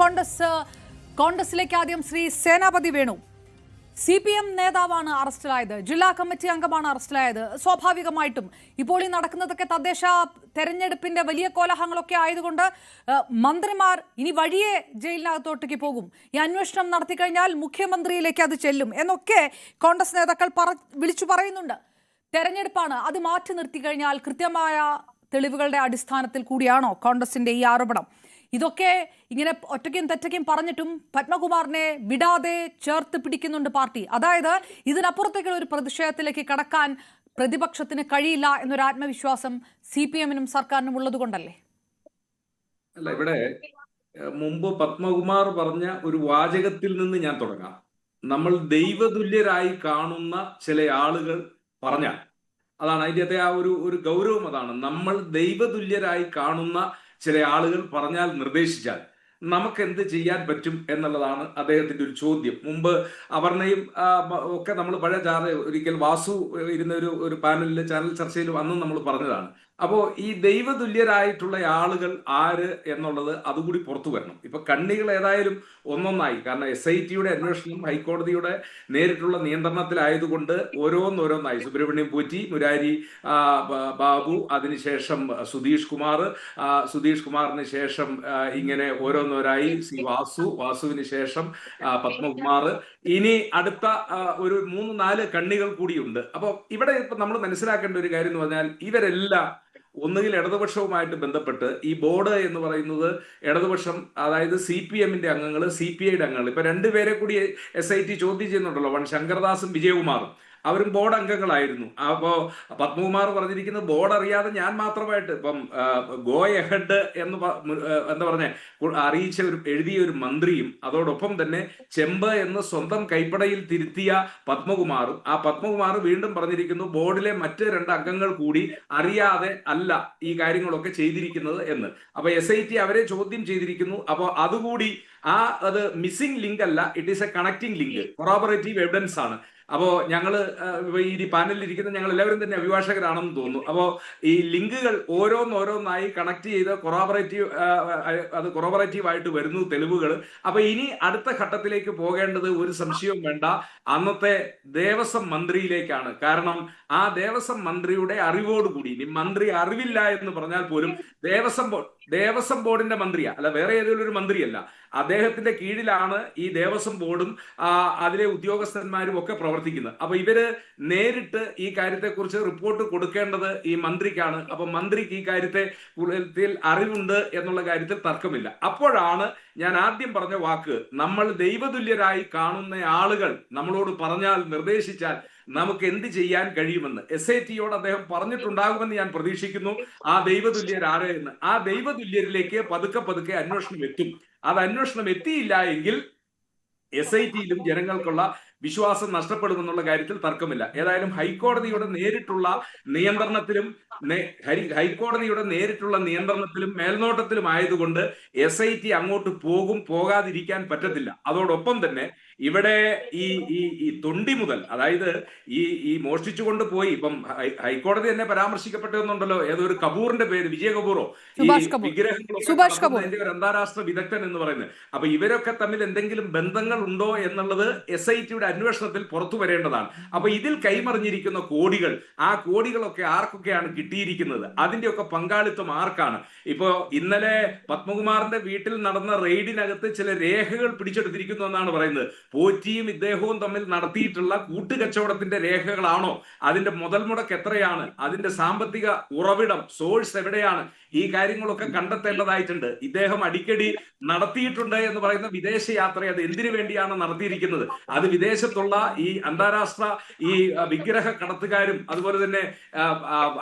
കോൺഗ്രസിലേക്ക് ആദ്യം ശ്രീ സേനാപതി വേണു. CPM നേതാവാണ് അറസ്റ്റിലായത്, ജില്ലാ കമ്മിറ്റി അംഗമാണ് അറസ്റ്റിലായത്. സ്വാഭാവികമായിട്ടും ഇപ്പോൾ ഈ നടക്കുന്നതൊക്കെ തദ്ദേശ തെരഞ്ഞെടുപ്പിന്റെ വലിയ കോലാഹലങ്ങളൊക്കെ ആയതുകൊണ്ട് മന്ത്രിമാർ ഇനി വഴിയെ ജയിലിനകത്തോട്ടേക്ക് പോകും, ഈ അന്വേഷണം നടത്തിക്കഴിഞ്ഞാൽ മുഖ്യമന്ത്രിയിലേക്ക് അത് ചെല്ലും എന്നൊക്കെ കോൺഗ്രസ് നേതാക്കൾ വിളിച്ചു പറയുന്നുണ്ട്. തെരഞ്ഞെടുപ്പാണ്, അത് മാറ്റി നിർത്തി കഴിഞ്ഞാൽ കൃത്യമായ തെളിവുകളുടെ അടിസ്ഥാനത്തിൽ കൂടിയാണോ കോൺഗ്രസിന്റെ ഈ ആരോപണം? ഇതൊക്കെ ഇങ്ങനെ ഒറ്റയ്ക്കും തെറ്റയ്ക്കും പറഞ്ഞിട്ടും പത്മകുമാറിനെ വിടാതെ ചേർത്ത് പിടിക്കുന്നുണ്ട് പാർട്ടി. അതായത് ഇതിനപ്പുറത്തേക്കുള്ള ഒരു പ്രതിഷേധത്തിലേക്ക് കടക്കാൻ പ്രതിപക്ഷത്തിന് കഴിയില്ല എന്നൊരു ആത്മവിശ്വാസം CPM-നും സർക്കാരിനും ഉള്ളത് കൊണ്ടല്ലേ? അല്ല, ഇവിടെ മുമ്പ് പത്മകുമാർ പറഞ്ഞ ഒരു വാചകത്തിൽ നിന്ന് ഞാൻ തുടങ്ങാം. നമ്മൾ ദൈവതുല്യരായി കാണുന്ന ചില ആളുകൾ പറഞ്ഞാൽ അതാണ് അതിൻ്റെ ആ ഒരു ഗൗരവം. അതാണ് നമ്മൾ ദൈവതുല്യരായി കാണുന്ന ചില ആളുകൾ പറഞ്ഞാൽ, നിർദ്ദേശിച്ചാൽ നമുക്ക് എന്ത് ചെയ്യാൻ പറ്റും എന്നുള്ളതാണ് അദ്ദേഹത്തിന്റെ ഒരു ചോദ്യം. മുമ്പ് അപർണയും ഒക്കെ നമ്മൾ പഴയ ഒരിക്കൽ വാസു ഇരുന്ന ഒരു പാനലിൽ, ചാനൽ ചർച്ചയിൽ അന്നും നമ്മൾ പറഞ്ഞതാണ്. അപ്പോൾ ഈ ദൈവതുല്യരായിട്ടുള്ള ആളുകൾ ആര് എന്നുള്ളത് അതുകൂടി പുറത്തു വരണം. ഇപ്പൊ കണ്ണികൾ ഏതായാലും ഒന്നൊന്നായി, കാരണം SIT-യുടെ അന്വേഷണം ഹൈക്കോടതിയുടെ നേരിട്ടുള്ള നിയന്ത്രണത്തിലായതുകൊണ്ട് ഓരോന്നോരോന്നായി. സുബ്രഹ്മണ്യം പോറ്റി, മുരാരി ബാബു, അതിനുശേഷം സുധീഷ് കുമാറിന് ശേഷം ഇങ്ങനെ ഓരോന്നോരായി വാസുവിന് ശേഷം പത്മകുമാർ, ഇനി അടുത്ത ഒരു 3-4 കണ്ണികൾ കൂടിയുണ്ട്. അപ്പോൾ ഇവിടെ ഇപ്പൊ നമ്മൾ മനസ്സിലാക്കേണ്ട ഒരു കാര്യം എന്ന് പറഞ്ഞാൽ, ഇവരെല്ലാം ഒന്നുകിൽ ഇടതുപക്ഷവുമായിട്ട് ബന്ധപ്പെട്ട്, ഈ ബോർഡ് എന്ന് പറയുന്നത് ഇടതുപക്ഷം, അതായത് CPM-ന്റെ അംഗങ്ങൾ, CPI-യുടെ അംഗങ്ങൾ, ഇപ്പൊ രണ്ടുപേരെ കൂടി SIT ചോദ്യം ചെയ്യുന്നുണ്ടല്ലോ, ശങ്കർദാസും വിജയകുമാറും, അവരും ബോർഡ് അംഗങ്ങളായിരുന്നു. അപ്പോ പത്മകുമാർ പറഞ്ഞിരിക്കുന്നത് ബോർഡ് അറിയാതെ ഞാൻ മാത്രമായിട്ട് ഇപ്പം ഗോ എഹെഡ് എന്ന് എന്താ പറഞ്ഞ എഴുതിയ ഒരു മന്ത്രിയും, അതോടൊപ്പം തന്നെ ചെമ്പ് എന്ന് സ്വന്തം കൈപ്പടയിൽ തിരുത്തിയ പത്മകുമാറും, ആ പത്മകുമാർ വീണ്ടും പറഞ്ഞിരിക്കുന്നു ബോർഡിലെ മറ്റ് 2 അംഗങ്ങൾ കൂടി അറിയാതെ അല്ല ഈ കാര്യങ്ങളൊക്കെ ചെയ്തിരിക്കുന്നത് എന്ന്. അപ്പൊ SIT അവരെ ചോദ്യം ചെയ്തിരിക്കുന്നു. അപ്പോൾ അതുകൂടി അത് മിസ്സിംഗ് ലിങ്ക് അല്ല, it is A connecting link, corroborative evidence ആണ്. അപ്പോ ഞങ്ങള് ഈ പാനലിൽ ഇരിക്കുന്ന ഞങ്ങൾ എല്ലാവരും തന്നെ അഭിഭാഷകരാണെന്ന് തോന്നുന്നു. അപ്പോൾ ഈ ലിങ്കുകൾ ഓരോന്നോരോന്നായി കണക്ട് ചെയ്ത് കൊറാബറേറ്റീവ് ആയിട്ട് വരുന്നു തെളിവുകൾ. അപ്പൊ ഇനി അടുത്ത ഘട്ടത്തിലേക്ക് പോകേണ്ടത് ഒരു സംശയവും വേണ്ട, അന്നത്തെ ദേവസ്വം മന്ത്രിയിലേക്കാണ്. കാരണം ആ ദേവസ്വം മന്ത്രിയുടെ അറിവോടുകൂടി, ഇനി മന്ത്രി അറിവില്ല എന്ന് പറഞ്ഞാൽ പോലും ദേവസ്വം ബോർഡിന്റെ മന്ത്രിയാ, അല്ല വേറെ ഏതെങ്കിലും ഒരു മന്ത്രിയല്ല, അദ്ദേഹത്തിന്റെ കീഴിലാണ് ഈ ദേവസ്വം ബോർഡും അതിലെ ഉദ്യോഗസ്ഥന്മാരും ഒക്കെ പ്രവർത്തിക്കുന്നത്. അപ്പൊ ഇവര് നേരിട്ട് ഈ കാര്യത്തെക്കുറിച്ച് റിപ്പോർട്ട് കൊടുക്കേണ്ടത് ഈ മന്ത്രിക്കാണ്. അപ്പൊ മന്ത്രിക്ക് ഈ കാര്യത്തിൽ അറിവുണ്ട് എന്നുള്ള കാര്യത്തിൽ തർക്കമില്ല. അപ്പോഴാണ് ഞാൻ ആദ്യം പറഞ്ഞ വാക്ക്, നമ്മൾ ദൈവതുല്യരായി കാണുന്ന ആളുകൾ നമ്മളോട് പറഞ്ഞാൽ, നിർദ്ദേശിച്ചാൽ നമുക്ക് എന്ത് ചെയ്യാൻ കഴിയുമെന്ന് SIT-യോട് അദ്ദേഹം പറഞ്ഞിട്ടുണ്ടാകുമെന്ന് ഞാൻ പ്രതീക്ഷിക്കുന്നു. ആ ദൈവതുല്യരാര് എന്ന്, ആ ദൈവതുല്യരിലേക്ക് പതുക്കെ അന്വേഷണം എത്തും. അത് അന്വേഷണം എത്തിയില്ല എങ്കിൽ SIT-യിലും ജനങ്ങൾക്കുള്ള വിശ്വാസം നഷ്ടപ്പെടുമെന്നുള്ള കാര്യത്തിൽ തർക്കമില്ല. ഏതായാലും ഹൈക്കോടതിയുടെ നേരിട്ടുള്ള നിയന്ത്രണത്തിലും മേൽനോട്ടത്തിലും ആയതുകൊണ്ട് SIT അങ്ങോട്ട് പോകാതിരിക്കാൻ പറ്റത്തില്ല. അതോടൊപ്പം തന്നെ ഇവിടെ ഈ തൊണ്ടി മുതൽ, അതായത് ഈ മോഷ്ടിച്ചുകൊണ്ട് പോയി, ഇപ്പം ഹൈക്കോടതി തന്നെ പരാമർശിക്കപ്പെട്ടെന്നുണ്ടല്ലോ, ഏതൊരു കപൂറിന്റെ പേര്, വിജയ കപൂറോ, ഈ വിഗ്രഹങ്ങളൊക്കെ ഒരു അന്താരാഷ്ട്ര വിദഗ്ധൻ എന്ന് പറയുന്നത്. അപ്പൊ ഇവരൊക്കെ തമ്മിൽ എന്തെങ്കിലും ബന്ധങ്ങൾ ഉണ്ടോ എന്നുള്ളത് SIT-യുടെ അന്വേഷണത്തിൽ പുറത്തു വരേണ്ടതാണ്. അപ്പൊ ഇതിൽ കൈമറിഞ്ഞിരിക്കുന്ന കോടികൾ, ആ കോടികളൊക്കെ ആർക്കൊക്കെയാണ് കിട്ടിയിരിക്കുന്നത്, അതിന്റെയൊക്കെ പങ്കാളിത്തം ആർക്കാണ്? ഇപ്പോ ഇന്നലെ പത്മകുമാറിന്റെ വീട്ടിൽ നടന്ന റെയ്ഡിനകത്ത് ചില രേഖകൾ പിടിച്ചെടുത്തിരിക്കുന്നു എന്നാണ് പറയുന്നത്. പോറ്റിയും ഇദ്ദേഹവും തമ്മിൽ നടത്തിയിട്ടുള്ള കൂട്ടുകച്ചവടത്തിന്റെ രേഖകളാണോ? അതിന്റെ മുതൽ മുടക്ക് എത്രയാണ്? അതിന്റെ സാമ്പത്തിക ഉറവിടം, സോഴ്സ് എവിടെയാണ്? ഈ കാര്യങ്ങളൊക്കെ കണ്ടെത്തേണ്ടതായിട്ടുണ്ട്. ഇദ്ദേഹം അടിക്കടി നടത്തിയിട്ടുണ്ട് എന്ന് പറയുന്ന വിദേശ യാത്ര, അത് എന്തിനു വേണ്ടിയാണ് നടത്തിയിരിക്കുന്നത്? അത് വിദേശത്തുള്ള ഈ അന്താരാഷ്ട്ര ഈ വിഗ്രഹ കടത്തുകാരും അതുപോലെ തന്നെ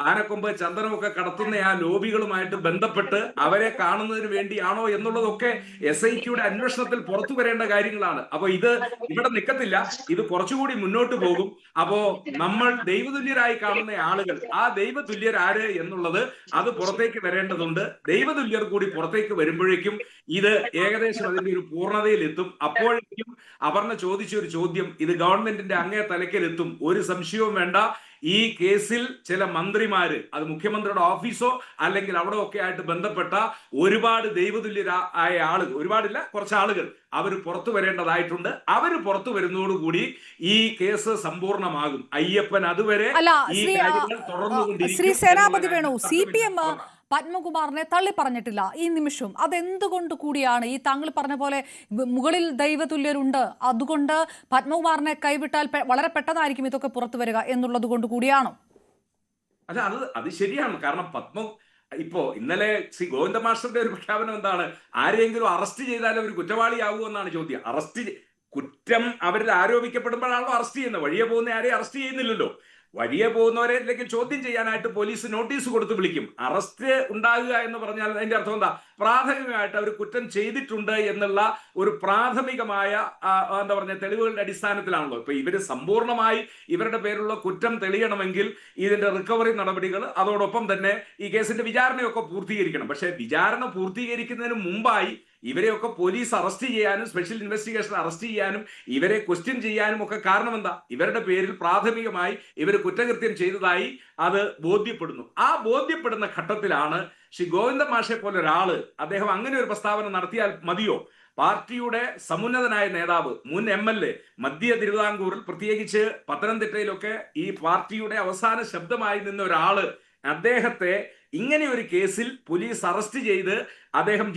ആനക്കൊമ്പ് ചന്ദനമൊക്കെ കടത്തുന്ന ആ ലോബികളുമായിട്ട് ബന്ധപ്പെട്ട് അവരെ കാണുന്നതിന് വേണ്ടിയാണോ എന്നുള്ളതൊക്കെ SIT-യുടെ അന്വേഷണത്തിൽ പുറത്തു വരേണ്ട കാര്യങ്ങളാണ്. അപ്പൊ ഇത് ഇവിടെ നിൽക്കത്തില്ല, ഇത് കുറച്ചുകൂടി മുന്നോട്ട് പോകും. അപ്പോ നമ്മൾ ദൈവതുല്യരായി കാണുന്ന ആളുകൾ, ആ ദൈവതുല്യരാര് എന്നുള്ളത് അത് പുറത്തേക്ക് വരേണ്ടതുണ്ട്. ദൈവതുല്യർ കൂടി പുറത്തേക്ക് വരുമ്പോഴേക്കും ഇത് ഏകദേശം അതിന്റെ ഒരു പൂർണ്ണതയിലെത്തും. അപ്പോഴേക്കും അപർണ ചോദിച്ച ഒരു ചോദ്യം, ഇത് ഗവൺമെന്റിന്റെ അങ്ങേ തലയ്ക്കലെത്തും, ഒരു സംശയവും വേണ്ട. ഈ കേസിൽ ചില മന്ത്രിമാര്, അത് മുഖ്യമന്ത്രിയുടെ ഓഫീസോ അല്ലെങ്കിൽ അവിടെ ഒക്കെ ആയിട്ട് ബന്ധപ്പെട്ട ഒരുപാട് ദൈവതുല്യരായ ആളുകൾ, ഒരുപാടില്ല കുറച്ച് ആളുകൾ, അവർ പുറത്തു വരേണ്ടതായിട്ടുണ്ട്. അവർ പുറത്തു വരുന്നതോടുകൂടി ഈ കേസ് സമ്പൂർണ്ണമാകും. അയ്യപ്പൻ അതുവരെ ഈ കാര്യങ്ങൾ തുടർന്നുകൊണ്ടിരിക്കും. ശ്രീ സേനാപതി വേണു, CPM പത്മകുമാറിനെ തള്ളി പറഞ്ഞിട്ടില്ല ഈ നിമിഷം. അതെന്തുകൊണ്ട് കൂടിയാണ്? ഈ താങ്കൾ പറഞ്ഞ പോലെ മുകളിൽ ദൈവതുല്യരുണ്ട്, അതുകൊണ്ട് പത്മകുമാറിനെ കൈവിട്ടാൽ വളരെ പെട്ടെന്നായിരിക്കും ഇതൊക്കെ പുറത്തു വരിക എന്നുള്ളത് കൊണ്ട് കൂടിയാണോ? അല്ല, അത് ശരിയാണ്. കാരണം ഇപ്പോ ഇന്നലെ ശ്രീ ഗോവിന്ദ മാസ്റ്ററുടെ ഒരു പ്രഖ്യാപനം എന്താണ്? ആരെങ്കിലും അറസ്റ്റ് ചെയ്താൽ അവർ കുറ്റവാളിയാകുമോ എന്നാണ് ചോദ്യം. കുറ്റം അവരിൽ ആരോപിക്കപ്പെടുമ്പോഴാണല്ലോ അറസ്റ്റ് ചെയ്യുന്നത്. വഴിയെ പോകുന്ന ആരെയും അറസ്റ്റ് ചെയ്യുന്നില്ലല്ലോ. വഴിയെ പോകുന്നവരെ അല്ലെങ്കിൽ ചോദ്യം ചെയ്യാനായിട്ട് പോലീസ് നോട്ടീസ് കൊടുത്ത് വിളിക്കും. അറസ്റ്റ് ഉണ്ടാകുക എന്ന് പറഞ്ഞാൽ അതിന്റെ അർത്ഥം എന്താ? പ്രാഥമികമായിട്ട് അവർ കുറ്റം ചെയ്തിട്ടുണ്ട് എന്നുള്ള ഒരു പ്രാഥമികമായ എന്താ പറഞ്ഞ തെളിവുകളുടെ അടിസ്ഥാനത്തിലാണല്ലോ. ഇപ്പൊ ഇവര് സമ്പൂർണ്ണമായി ഇവരുടെ പേരുള്ള കുറ്റം തെളിയണമെങ്കിൽ ഇതിന്റെ റിക്കവറി നടപടികൾ, അതോടൊപ്പം തന്നെ ഈ കേസിന്റെ വിചാരണയൊക്കെ പൂർത്തീകരിക്കണം. പക്ഷെ വിചാരണ പൂർത്തീകരിക്കുന്നതിന് മുമ്പായി ഇവരെയൊക്കെ പോലീസ് അറസ്റ്റ് ചെയ്യാനും സ്പെഷ്യൽ ഇൻവെസ്റ്റിഗേഷൻ അറസ്റ്റ് ചെയ്യാനും ഇവരെ ക്വസ്റ്റ്യൻ ചെയ്യാനും ഒക്കെ കാരണം എന്താ? ഇവരുടെ പേരിൽ പ്രാഥമികമായി ഇവർ കുറ്റകൃത്യം ചെയ്തതായി അത് ബോധ്യപ്പെടുന്നു. ആ ബോധ്യപ്പെടുന്ന ഘട്ടത്തിലാണ് ശ്രീ ഗോവിന്ദ മാഷെ പോലെ ഒരാള്, അദ്ദേഹം അങ്ങനെ ഒരു പ്രസ്താവന നടത്തിയാൽ മതിയോ? പാർട്ടിയുടെ സമുന്നതനായ നേതാവ്, മുൻ MLA, മധ്യ തിരുവിതാംകൂറിൽ പ്രത്യേകിച്ച് പത്തനംതിട്ടയിലൊക്കെ ഈ പാർട്ടിയുടെ അവസാന ശബ്ദമായി നിന്ന ഒരാള്, അദ്ദേഹത്തെ ഇങ്ങനെ ഒരു കേസിൽ പോലീസ് അറസ്റ്റ് ചെയ്ത് അദ്ദേഹം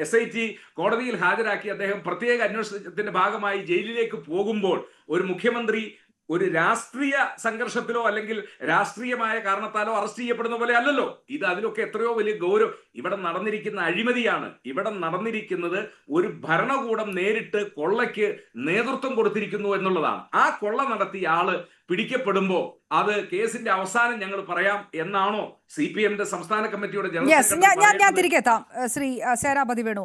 SIT കോടതിയിൽ ഹാജരാക്കി അദ്ദേഹം പ്രത്യേക അന്വേഷണത്തിന്റെ ഭാഗമായി ജയിലിലേക്ക് പോകുമ്പോൾ ഒരു മുഖ്യമന്ത്രി ഒരു രാഷ്ട്രീയ സംഘർഷത്തിലോ അല്ലെങ്കിൽ രാഷ്ട്രീയമായ കാരണത്താലോ അറസ്റ്റ് ചെയ്യപ്പെടുന്ന പോലെ അല്ലല്ലോ ഇത്. അതിലൊക്കെ എത്രയോ വലിയ ഗൗരവം. ഇവിടെ നടന്നിരിക്കുന്ന അഴിമതിയാണ്. ഇവിടെ നടന്നിരിക്കുന്നത് ഒരു ഭരണകൂടം നേരിട്ട് കൊള്ളയ്ക്ക് നേതൃത്വം കൊടുത്തിരിക്കുന്നു എന്നുള്ളതാണ്. ആ കൊള്ള നടത്തിയ ആള് പിടിക്കപ്പെടുമ്പോ അത് കേസിന്റെ അവസാനം ഞങ്ങൾ പറയാം എന്നാണോ CPM സംസ്ഥാന കമ്മിറ്റിയുടെ ഞാൻ തിരികെ എത്താം ശ്രീ സേനാപതി വേണു.